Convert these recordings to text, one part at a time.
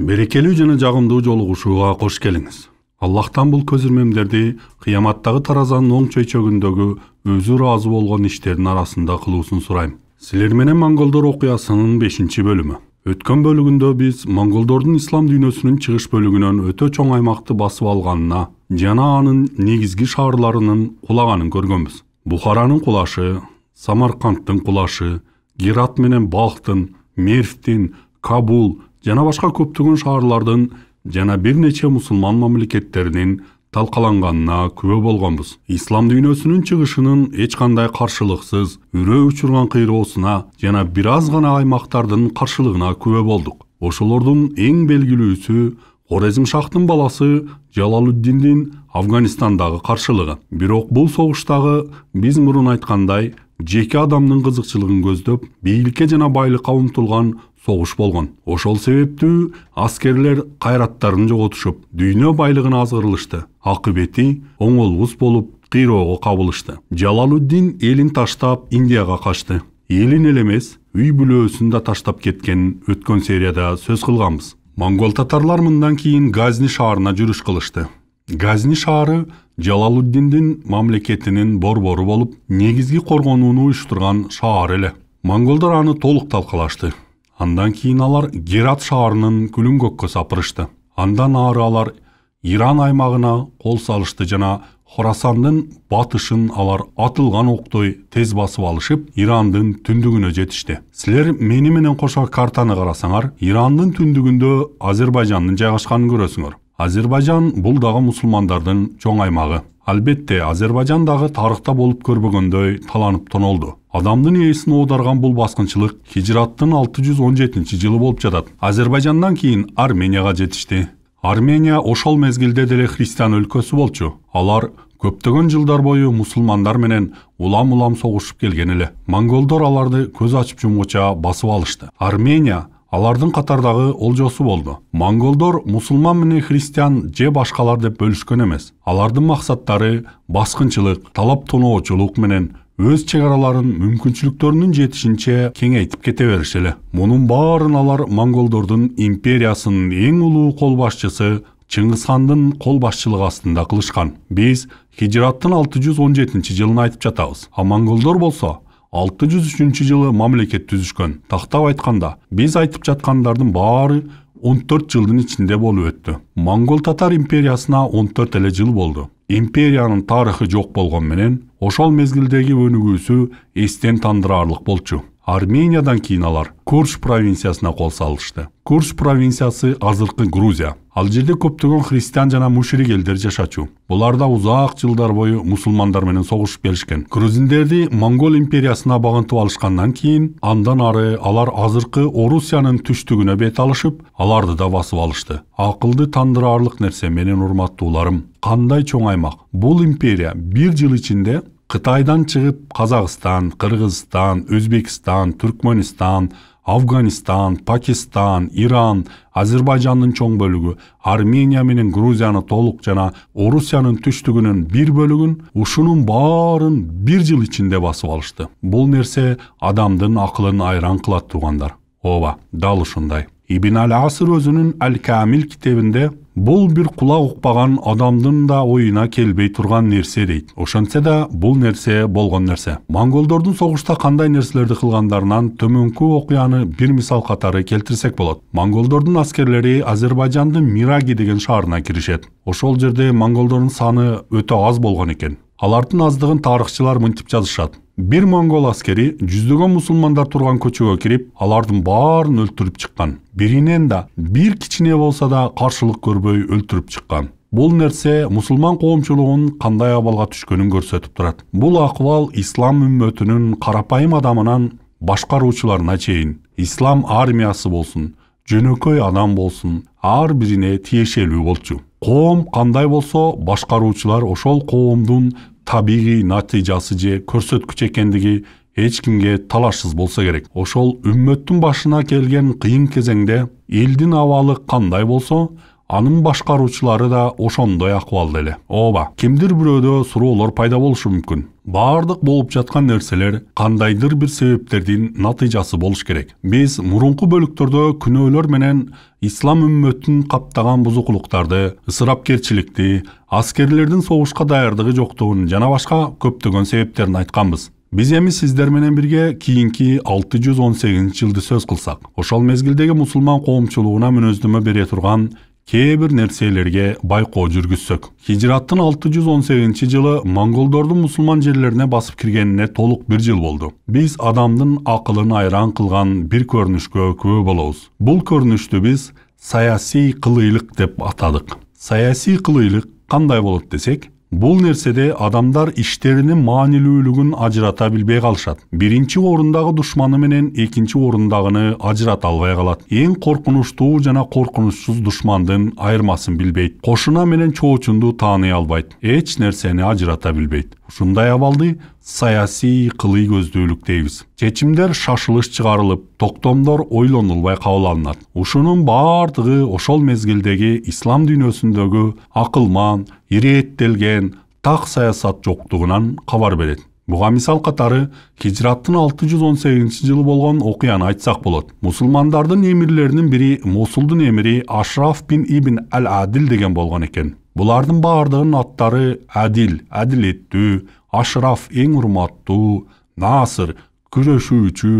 Берекелүү жана жагымдуу жолугушууга кош келиңиз. Аллахтан бул көзүрмемдерди кыяматтагы таразанын оң чөйчөгүндөгү өзү ыраазы болгон иштердин арасында кылуусун сурайм. Силер менен монголдор окуясынын 5-бөлүмү. Өткөн бөлүгүндө биз монголдордун ислам дүйнөсүнүн чыгыш бөлүгүнөн өтө чоң аймакты басып алганына жана анын негизги шаарларынын кулаганын көргөнбүз. Бухаранын кулашы, Самаркандтын кулашы, Герат менен Балхтын, Мервтин, Кабул жана башка көптөгөн шаарлардын жана бир нече мусулман мамлекеттеринин талкаланганына күбө болгонбуз. Ислам дүйнөсүнүн чыгышынын эч кандай каршылыксыз, үрөө учурган кыйроосуна жана бир аз гана аймактардын каршылыгына күбө болдук. Ошолордун эң белгилүүсү Хорезмшахтын баласы Жалалуддиндин Афганистандагы каршылыгы. Бирок бул согуштагы биз мурун айткандай жеке адамдын кызыкчылыгын көздөп, бийликке жана байлыкка умтулган согуш болгон. Ошол себептүү аскерлер кайраттарын жоготушуп, дүйнө байлыгына азгырылышты. Акыбети оңолбус болуп, кыйроого кабылышты. Жалалуддин элин таштап Индияга качты. Элин эле эмес, үй бүлөөсүн да таштап кеткен өткөн серияда сөз кылганбыз. Монгол татарлар мындан кийин Газни шаарына жүрүш кылышты. Газни шаары Жалалуддиндин мамлекетинин борбору болуп, негизги коргонууну уюштурган шаар эле. Монголдор аны толук талкалашты. Андан кийин алар Герат шаарынын күлүн көккө сапырышты. Андан ары алар Иран аймагына кол салышты жана Хорасандын батышын алар атылган октой тез басып алышып, Ирандын түндүгүнө жетишти. Силер мени менен кошо картаны карасаңар, Ирандын түндүгүндө Азербайжандын жайгашканын көрөсүңөр. Азербайжан бул дагы мусулмандардын чоң аймагы. Албетте, Азербайжан дагы тарыхта болуп көрбөгөндөй таланып тонолду. Адамдын ээсин оодарган бул баскынчылык Хижраттын 617-жылы болуп жатат. Азербайжандан кийин Арменияга жетишти. Армения ошол мезгилде деле христиан өлкөсү болчу. Алар көптөгөн жылдар бою мусулмандар менен улам согушуп келген эле. Монголдор аларды көз ачып жумгуча басып алышты. Армения алардын катардагы олжосу болду. Монголдор мусулман менен христиан же башкалар деп бөлүшкөн эмес. Алардын максаттары баскынчылык, талап тоноочулук менен өз чек араларын мүмкүнчүлүктөрүнүн жетишинче кеңейтип кете беришели. Мунун баарын алар монголдордун империясынын эң улуу кол башчысы Чыңгызхандын кол башчылыгы астында кылышкан. Биз Хижраттын 617-жылын айтып жатабыз. А монголдор болсо 603-жылы мамлекет түзүшкөн. Тактап айтканда, биз айтып жаткандардын баары 14 жылдын ичинде болуп өттү. Монгол татар империясына 14 эле жыл болду. Империянын тарыхы жок болгон менен, ошол мезгилдеги өнүгүүсү эстен тандырарлык болчу. Армениядан кийин алар Курш провинциясына кол салышты. Курш провинциясы азыркы Грузия. Ал жерде көптөгөн христиан жана мушрик элдер жашачу. Булар да узак жылдар бою мусулмандар менен согушуп келишкен. Грузиндерди Монгол империясына багынтып алышкандан кийин, андан ары алар азыркы Орусиянын түштүгүнө бет алышып, аларды да басып алышты. Акылды тандырарлык нерсе менен урматтууларым, кандай чоң аймак. Бул империя бир жыл ичинде Кытайдан чыгып Казакстан, Кыргызстан, Өзбекстан, Түркмөнстан, Афганистан, Пакистан, Иран, Азербайжандын чоң бөлүгү, Армения менен Грузияны толук жана Орусиянын түштүгүнүн бир бөлүгүн ушунун баарын бир жыл ичинде басып алышты. Бул нерсе адамдын акылын айран кылат туугандар. Ооба, дал ушундай. Ибн Аль-Асыр өзүнүн Аль-Камил китебинде бул бир кулак укпаган адамдын да оюна келбей турган нерсе дейт. Ошентсе да бул нерсе болгон нерсе. Монголдордун согушта кандай нерселерди кылгандарынан төмөнкү окуяны бир мисал катары келтирсек болот. Монголдордун аскерлери Азербайжандын Мираги деген шаарына киришет. Ошол жерде монголдордун саны өтө аз болгон экен. Алардын аздыгын тарыхчылар мынтип жазышат. Бир монгол аскери жүздөгөн мусулмандар турган көчөгө кирип, алардын баарын өлтүрүп чыккан. Биринен да бир кичине болсо да каршылык көрбөй өлтүрүп чыккан. Бул нерсе мусулман коомчулугунун кандай абалга түшкөнүн көрсөтүп турат. Бул акыбал ислам үммөтүнүн карапайым адамынан башкаруучуларына чейин, ислам армиясы болсун, жөнөкөй адам болсун, ар бирине тиешелүү болчу. Коом кандай болсо, башкаруучулар ошол коомдун табигый натыйжасы же көрсөткүч экендиги эч кимге талашсыз болсо керек. Ошол үммөттүн башына келген кыйын кезеңде элдин абалы кандай болсо, анын башкаруучулары да ошондой акыбалда эле. Ооба, кимдир бирөөдө суроолор пайда болушу мүмкүн. Бардык болуп жаткан нерселер кандайдыр бир себептердин натыйжасы болуш керек. Биз мурунку бөлүктөрдө күнөөлөр менен ислам үммөтүн каптаган бузукулуктарды, ысырапкерчиликти, аскерлердин согушка даярдыгы жоктугун жана башка көптөгөн себептерин айтканбыз. Биз эми сиздер менен бирге кийинки 618-жылды сөз кылсак, ошол мезгилдеги мусулман коомчулугуна мүнөздөмө бере турган кээ бир нерселерге байкоо жүргүзсөк. Хижраттын 618-жылы монголдордун мусулман жерлерине басып киргенине толук 1 жыл болду. Биз адамдын акылын айран кылган бир көрүнүшкө күбө болобуз. Бул көрүнүштү биз саясий кылыйлык деп атадык. Саясий кылыйлык кандай болот десек, бул нерседе адамдар иштеринин маанилүүлүгүн ажырата билбей калышат. Биринчи орундагы душманы менен экинчи орундагыны ажырата албай калат. Эң коркунучтуу жана коркунучсуз душмандын айырмасын билбейт. Кошуна менен чоочунду тааный албайт. Эч нерсени ажырата билбейт. Ушундай абалды саясий кылый көздүүлүк дейбиз. Чечимдер шашылыш чыгарылып, токтомдор ойлонулбай кабыл алынат. Ушунун баардыгы ошол мезгилдеги ислам дүйнөсүндөгү акылман, ирээттелген так саясат жоктугунан кабар берет. Буга мисал катары Хижраттын 618-жылы болгон окуяны айтсак болот. Мусулмандардын эмирлеринин бири Мосулдун эмири Ашраф бин Ибн Ал-Адил деген болгон экен. Булардын баардыгынын аттары Адил, адилеттүү, Ашраф эң урматтуу, Насыр, күрөшүүчү,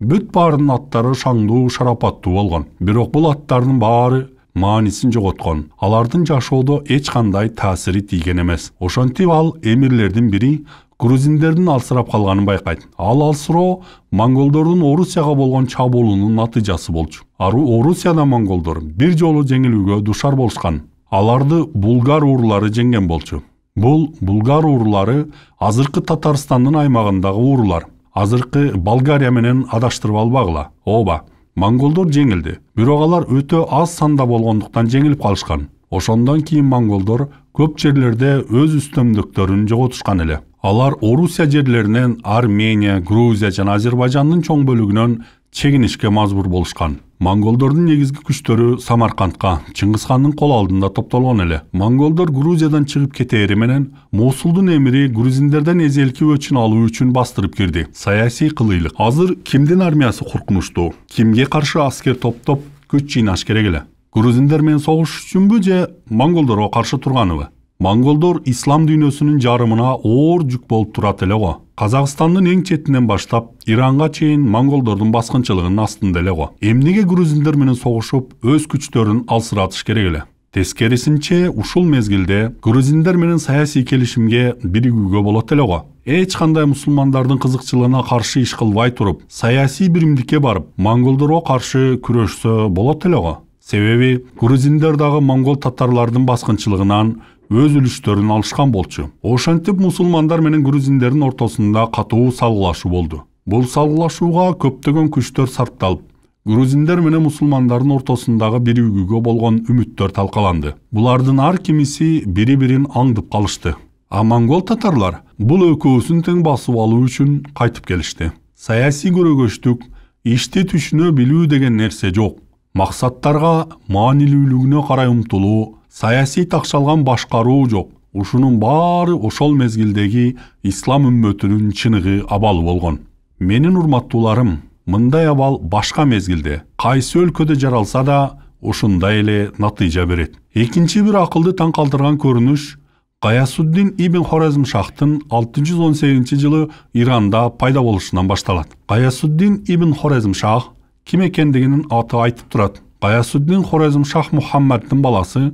бүт баарынын аттары шаңдуу, шарапаттуу болгон. Бирок бул аттардын баары маанисин жоготкон. Алардын жашоодо эч кандай таасири тийген эмес. Ошентип ал эмирлердин бири грузиндердин алсырап калганын байкайт. Ал алсыроо монголдордун Орусияга болгон чабуулунун натыйжасы болчу. Орусияда монголдор бир жолу жеңилүүгө душар болушкан. Аларды булгар урлары жеңген болчу. Бул булгар урлары азыркы Татарстандын аймагындагы урлар. Азыркы Болгария менен адаштырып албагыла. Ооба, монголдор жеңилди. Бирок алар өтө аз санда болгондуктан жеңилип калышкан. Ошондон кийин монголдор көп жерлерде өз үстөмдүктөрүн жоготушкан эле. Алар Орусия жерлеринен Армения, Грузия жана Азербайжандын чоң бөлүгүнөн чегинишке мажбур болушкан. Монголдордун негизги күчтөрү Самаркандка, Чыңгызхандын кол алдында топтолгон эле. Монголдор Грузиядан чыгып кетери менен Мосулдун эмири грузиндерден эзелки өчүн алуу үчүн бастырып кирди. Саясий кылыйлык. Азыр кимдин армиясы коркунучтуу? Кимге каршы аскер топтоп күч жыйнаш керек эле? Грузиндер менен согуш үчүнбү же монголдорго каршы турганыбы? Монголдор ислам дүйнөсүнүн жарымына оор жүк болуп турат эле го. Казакстандын эң четинен баштап Иранга чейин монголдордун баскынчылыгынын астында эле го. Эмнеге грузиндер менен согушуп өз күчтөрүн алсыратыш керек эле? Тескерисинче ушул мезгилде грузиндер менен саясий келишимге биригүүгө болот эле го. Эч кандай мусулмандардын кызыкчылыгына каршы иш кылбай туруп, саясий биримдикке барып, монголдорго каршы күрөшсө болот эле го. Себеби грузиндер дагы монгол татарлардын баскынчылыгынан өз үлүштөрүн алышкан болчу. Ошентип мусулмандар менен грузиндердин ортосунда катуу салгылашуу болду. Бул салгылашууга көптөгөн күчтөр сарпталып, грузиндер менен мусулмандардын ортосундагы биригүүгө болгон үмүттөр талкаланды. Булардын ар кимиси бири-бирин аңдып калышты. А монгол татарлар бул экөөсүн тең басып алуу үчүн кайтып келишти. Саясий көрөгөчтүк, ишти түшүнө билүү деген нерсе жок. Максаттарга маанилүүлүгүнө карай умтулуу, саясий такшалган башкаруу жок. Ушунун баары ошол мезгилдеги ислам үммөтүнүн чыныгы абалы болгон. Менин урматтууларым, мындай абал башка мезгилде, кайсы өлкөдө жаралса да, ушундай эле натыйжа берет. Экинчи бир акылды таң калтырган көрүнүш Гаясуддин ибн Хорезмшахтын 618-жылы Иранда пайда болушунан башталат. Гаясуддин ибн Хорезмшах ким экендигинин аты айтып турат. Гаясуддин Хорезмшах Мухаммаддын баласы,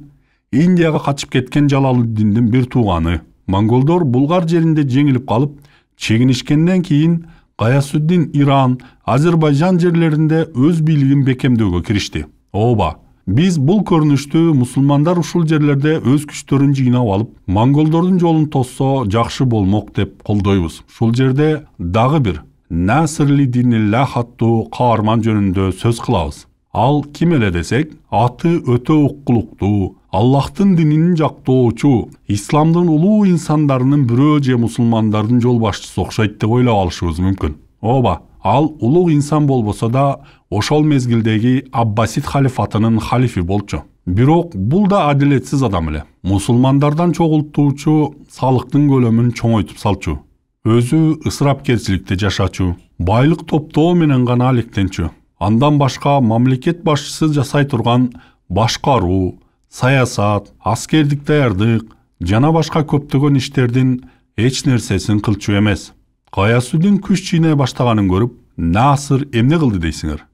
Индияга качып кеткен Жалалуддиндин бир тууганы. Монголдор Булгар жеринде жеңилип калып, чегинишкенден кийин Гаясуддин Иран, Азербайжан жерлеринде өз бийлигин бекемдөөгө киришти. Ооба, биз бул көрүнүштү мусулмандар ушул жерлерде өз күчтөрүн жыйнап алып, монголдордун жолун тоссо жакшы болмок деп колдойбуз. Ушул жерде дагы бир Насырли Динилlah аттуу каарман жөнүндө сөз кылабыз. Ал ким эле десек, аты өтө уккулуктуу, Аллахтын динин жактоочу, исламдын улуу инсандарынын бирөө же мусулмандардын жол башчысы окшойт деп ойлоп алышыбыз мүмкүн. Ооба, ал улуу инсан болбосо да, ошол мезгилдеги Аббасид халифатынын халифи болчу. Бирок бул да адилетсиз адам эле. Мусулмандардан чогултуучу салыктын көлөмүн чоңойтуп салчу. Өзү ысырапкерчиликте жашачу, байлык топтоо менен гана алектенчү. Андан башка мамлекет башчысы жасай турган башкаруу, саясат, аскердик даярдык жана башка көптөгөн иштердин эч нерсесин кылчу эмес. Гаязуддин күч чыйнай баштаганын көрүп, Насыр эмне кылды дейсиңер?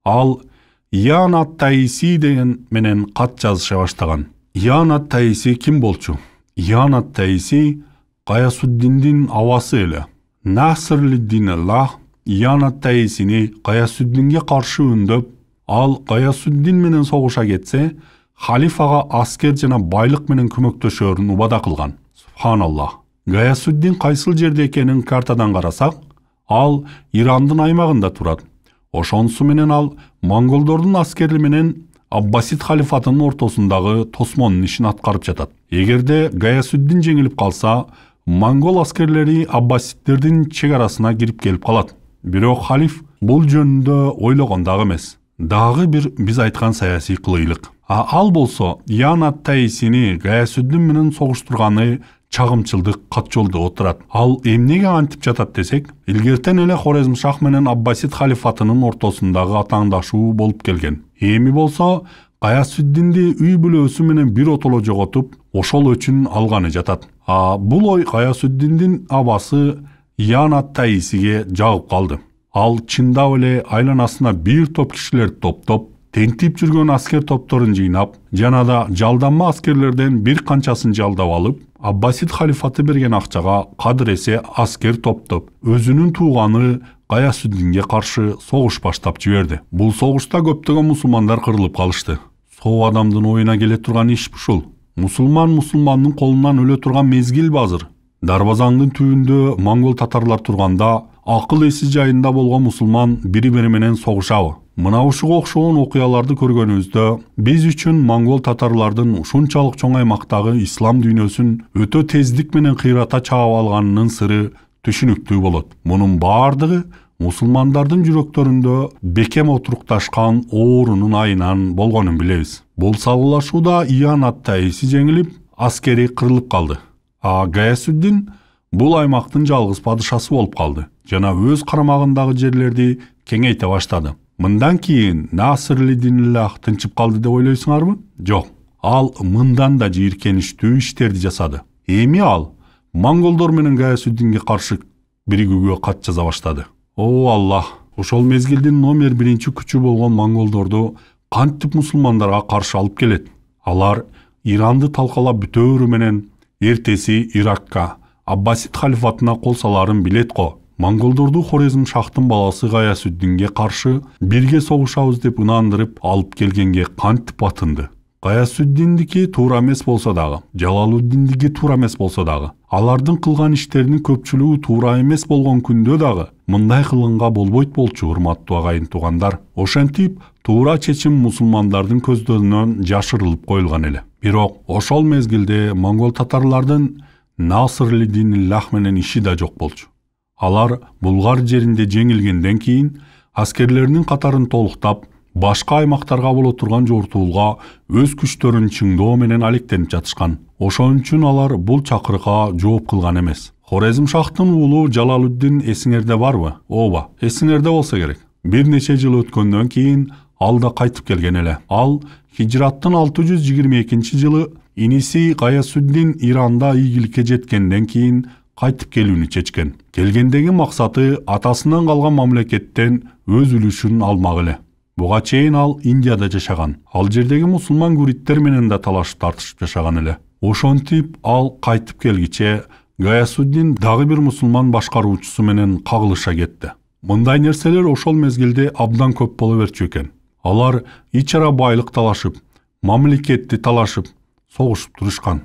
Ал Ян ат-Таиси деген менен кат жазыша баштаган. Ян ат-Таиси ким болчу? Ян ат-Таиси Гаязуддиндин абасы эле. Насыр-лид-Дин-Аллах Ян ат-Таисини Гаязуддинге каршы үндөп, ал Гаязуддин менен согуша кетсе, халифага аскер жана байлык менен көмөктөшөрүн убада кылган. Субханаллах. Гаязуддин кайсыл жерде экенин картадан карасак, ал Ирандын аймагында турат. Ошонусу менен ал монголдордун аскери менен Аббасид халифатынын ортосундагы тосмонун ишин аткарып жатат. Эгерде Гаязуддин жеңилип калса, монгол аскерлери Аббасиддердин чек арасына кирип келип калат. Бирок халиф бул жөнүндө ойлогон дагы эмес. Дагы бир биз айткан саясий кылыйлык. Ал болсо Ян ат-Таисини Гаязуддин менен согуштурганы чагымчылдык кат жолдо отурат. Ал эмнеге антип жатат десек, илгертен эле Хорезмшах менен Аббасид халифатынын ортосундагы атааңдашуу болуп келген. Эми болсо Гаязуддинди үй бүлөсү менен бир отоло жоготуп, ошол өчүн алганы жатат. Бул ой Гаязуддиндин абасы Ян ат-Таисиге жагып калды. Ал чындап эле айланасына бир топ кишилерди топтоп, тентип жүргөн аскер топторун жыйнап, жана да жалданма аскерлерден бир канчасын жалдап алып, Аббасид халифаты берген акчага кадыр эсе аскер топтоп, өзүнүн тууганы Гаязуддинге каршы согуш баштап жиберди. Бул согушта көптөгөн мусулмандар кырылып калышты. Соо адамдын оюна келе турган иш ушул. Мусулмандын колунан өлө турган мезгил азыр. Дарбазаңдын түбүндө монгол татарлар турганда, акыл эси жайында болгон мусулман бири-бири менен согушабы? Мына ушуга окшогон окуяларды көргөнүбүздө, биз үчүн монгол татарлардын ушунчалык чоң аймактагы ислам дүйнөсүн өтө тездик менен кыйрата чаап алганынын сыры түшүнүктүү болот. Мунун баардыгы мусулмандардын жүрөктөрүндө бекем отурукташкан оорунун айынан болгонун билебиз. Бул салгылашууда Ян ат-Таиси жеңилип, аскери кырылып калды. Гаязуддин бул аймактын жалгыз падышасы болуп калды жана өз карамагындагы жерлерди кеңейте баштады. Мындан кийин Насыр-лид-Дин-Аллах тынчып калды деп ойлойсуңарбы? Жок. Ал мындан да жийиркеничтүү иштерди жасады. Эми ал монголдор менен Гаязуддинге каршы биригүүгө кат жаза баштады. О Аллах, ошол мезгилдин номер биринчи күчү болгон монголдорду кантип мусулмандарга каршы алып келет? Алар Иранды талкалап бүтөөрү менен эртеси Иракка, Аббасид халифатына кол саларын билет го. Монголдорду Хорезмшахтын баласы Гаязуддинге каршы бирге согушабыз деп ынандырып алып келгенге кантип атынды. Гаязуддиндики туура эмес болсо дагы, Жалалуддиндики туура эмес болсо дагы, алардын кылган иштеринин көпчүлүгү туура эмес болгон күндө дагы мындай кылганга болбойт болчу, урматтуу агайын туугандар. Ошентип туура чечим мусулмандардын көздөрүнөн жашырылып коюлган эле. Бирок ошол мезгилде монгол татарлардын Насыр-лид-Дин-Аллах менен иши да жок болчу. Алар Булгар жеринде жеңилгенден кийин аскерлеринин катарын толуктап, башка аймактарга боло турган жортуулга өз күчтөрүн чыңдоо менен алектенип жатышкан. Ошон үчүн алар бул чакырыкка жооп кылган эмес. Хорезмшахтын уулу Жалалуддин эсиңерде барбы? Ооба, эсиңерде болсо керек. Бир нече жыл өткөндөн кийин ал да кайтып келген эле. Ал хижраттын 622 жылы иниси Гаязуддин Иранда ийгиликке жеткенден кийин кайтып келүүнү чечкен. Келгендеги максаты атасынан калган мамлекеттен өз үлүшүн алмак эле. Буга чейин ал Индияда жашаган. Ал жердеги мусулман гуриттер менен да талашып тартышып жашаган эле. Ошонтип ал кайтып келгиче Гаязуддин дагы бир мусулман башкаруучусу менен кагылыша кетти. Мындай нерселер ошол мезгилде абдан көп боло берчү экен. Алар ич ара байлык талашып, мамлекетти талашып, согушуп турушкан.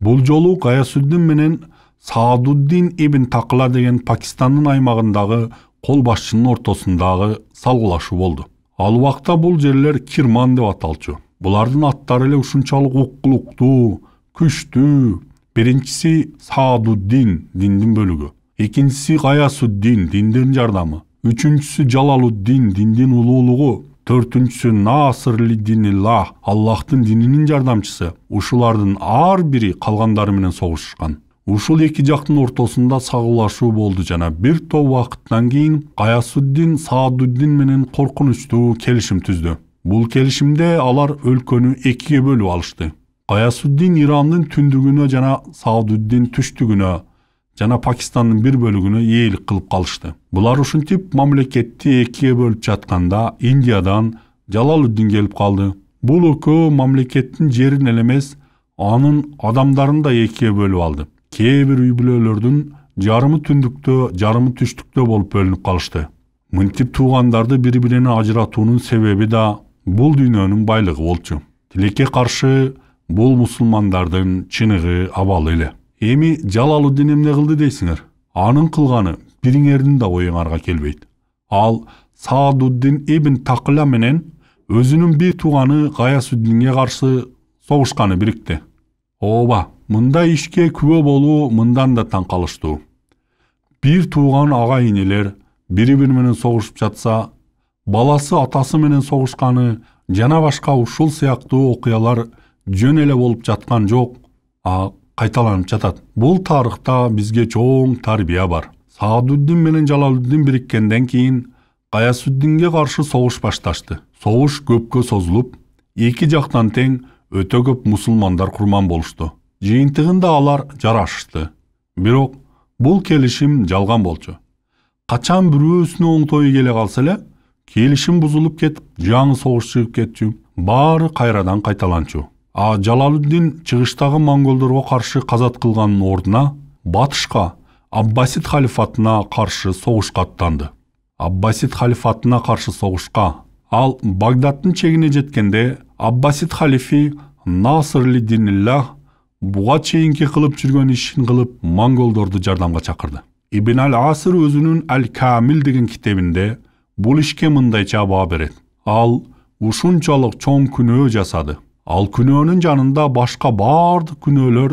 Бул жолу Гаязуддин менен Саадуддин ибн Такла деген Пакистандын аймагындагы кол башчынын ортосундагы салгылашуу болду. Ал убакта бул жерлер Кирман деп аталчу. Булардын аттары эле ушунчалык уккулуктуу, күчтүү. Биринчиси Саадуддин, диндин бөлүгү. Экинчиси Гаязуддин, диндин жардамы. Үчүнчүсү Жалалуддин, диндин улуулугу. Төртүнчүсү Насыр-лид-Дин-Аллах, Аллахтын дининин жардамчысы. Ушулардын ар бири калгандары менен согушушкан. Ушул эки жактын ортосунда сагылашуу болду жана бир топ убакыттан кийин Гаясуддин Саадуддин менен коркунучтуу келишим түздү. Бул келишимде алар өлкөнү экиге бөлүп алышты. Гаясуддин Ирандын түндүгүнө жана Саадуддин түштүгүнө жана Пакистандын бир бөлүгүнө ээлик кылып калышты. Булар ушинтип мамлекетти экиге бөлүп жатканда Индиядан Жалалуддин келип калды. Бул экөө мамлекеттин жерин эле эмес, анын адамдарын да экиге бөлүп алды. Кээ бир үй бүлөлөрдүн жарымы түндүктө, жарымы түштүктө болуп бөлүнүп калышты. Мынтип туугандарды бири-бирине ажыратуунун себеби да бул дүйнөнүн байлыгы болчу. Тилекке каршы бул мусулмандардын чыныгы абалы эле. Эми Жалалуддин эмне кылды дейсиңер? Анын кылганы бириңердин да оюңарга келбейт. Ал Саадуддин ибн Такла менен өзүнүн бир тууганы Гаясуддинге каршы согушканы бирикти. Ооба, мындай ишке күбө болуу мындан да таң калыштуу. Бир тууган ага-инелер бири-бири менен согушуп жатса, баласы атасы менен согушканы жана башка ушул сыяктуу окуялар жөн эле болуп жаткан жок, кайталанып жатат. Бул тарыхта бизге чоң тарбия бар. Саадуддин менен Жалалуддин бириккенден кийин Гаясуддинге каршы согуш башташты. Согуш көпкө созулуп, эки жактан тең өтө көп мусулмандар курман болушту. Жыйынтыгында алар жарашышты. Бирок бул келишим жалган болчу. Качан бирөөсүнө оңтой келе калса эле, келишим бузулуп кетип, жаңы согуш чыгып кетчү. Баары кайрадан кайталанчу. Жалалуддин чыгыштагы монголдорго каршы казат кылганын ордуна батышка Аббасид халифатына каршы согушка аттанды. Аббасид халифатына каршы согушка ал Багдадтын чегине жеткенде Аббасид халифи Насыр-лид-Диниллах буга чейинки кылып жүргөн ишин кылып монголдорду жардамга чакырды. Ибн ал-Асыр өзүнүн Ал-Камил деген китебинде бул ишке мындайча баа берет. Ал ушунчалык чоң күнөө жасады. Ал күнөөнүн жанында башка баардык күнөөлөр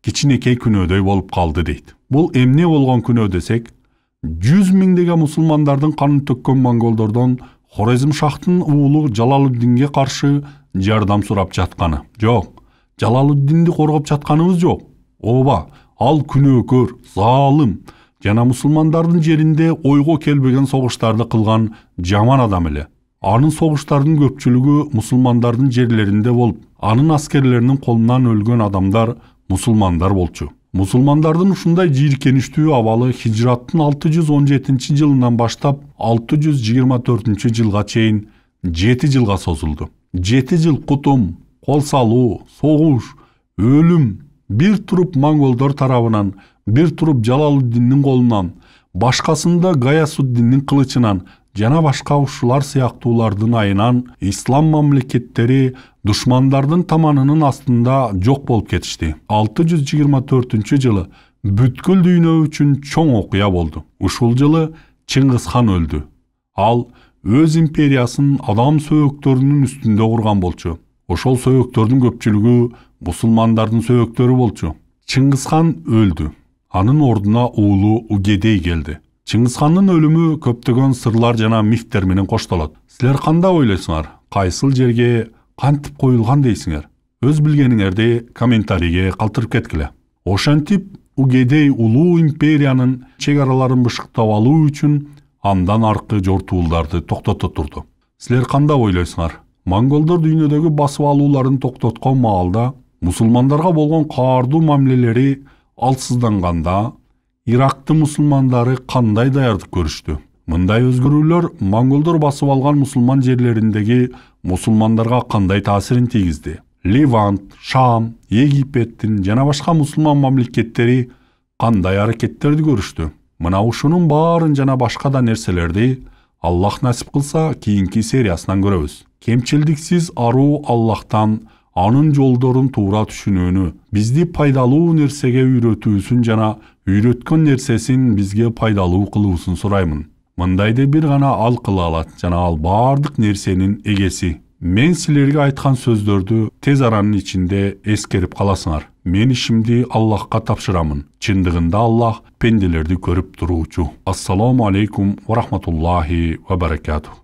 кичинекей күнөөдөй болуп калды дейт. Бул эмне болгон күнөө десек, 100 миңдеген мусулмандардын канын төккөн монголдордон Хорезм шахтын уулу Жалалуддинге каршы жардам сурап жатканы. Жок, Жалалуддинди коргоп жатканыбыз жок. Ооба, ал күнөөкөр, залым жана мусулмандардын жеринде ойго келбеген согуштарды кылган жаман адам эле. Анын согуштардын көпчүлүгү мусулмандардын жерлеринде болуп, анын аскерлеринин колунан өлгөн адамдар мусулмандар болчу. Мусулмандардын ушундай жийиркеничтүү абалы хижраттын 617 жылынан баштап 624 жылга чейин 7 жылга созулду. 7 жыл кутум, кол салуу, согуш, өлүм, бир туруп монголдор тарабынан, бир туруп Жалалуддиндин колунан, башкасында Гаясуддиндин кылычынан жана башка ушулар сыяктуулардын айынан ислам мамлекеттери душмандардын таманынын астында жок болуп кетишти. 624 жылы бүткүл дүйнө үчүн чоң окуя болду. Ушул жылы Чыңгыз хан өлдү. Ал өз империясын адам сөөктөрүнүн үстүндө курган болчу. Ошол сөөктөрдүн көпчүлүгү мусулмандардын сөөктөрү болчу. Чыңгыз хан өлдү. Анын ордуна уулу Угедей келди. Чыңгыз хандын өлүмү көптөгөн сырлар жана мифтер менен коштолот. Силер кандай ойлойсуңар? Кайсыл жерге кантип коюлган дейсиңер? Өз билгениңерди комментарийге калтырып кеткиле. Ошентип Угедей улуу империянын чек араларын бышыктап алуу үчүн андан аркы жортуулдарды токтото турду. Силер кандай ойлойсуңар? Монголдор дүйнөдөгү басып алууларын токтоткон маалда мусулмандарга болгон каардуу мамилелери алсызданганда Ирактын мусулмандары кандай даярдык көрүштү? Мындай өзгөрүүлөр монголдор басып алган мусулман жерлериндеги мусулмандарга кандай таасирин тийгизди? Ливант, Шам, Египеттин жана башка мусулман мамлекеттери кандай аракеттерди көрүштү? Мына ушунун баарын жана башка да нерселерди Аллах насип кылса кийинки сериясынан көрөбүз. Кемчилдиксиз аруу Аллахтан анын жолдорун туура түшүнүүнү, бизди пайдалуу нерсеге үйрөтүүсүн жана үйрөткөн нерсесин бизге пайдалуу кылуусун сураймын. Мындайды бир гана ал кыла алат жана ал баардык нерсенин эгеси. Мен силерге айткан сөздөрдү тез аранын ичинде эскерип каласыңар. Мен ишимди Аллахка тапшырамын. Чындыгында Аллах пенделерди көрүп туруучу. Ассаламу алейкум ва рахматуллахи ва баракатух.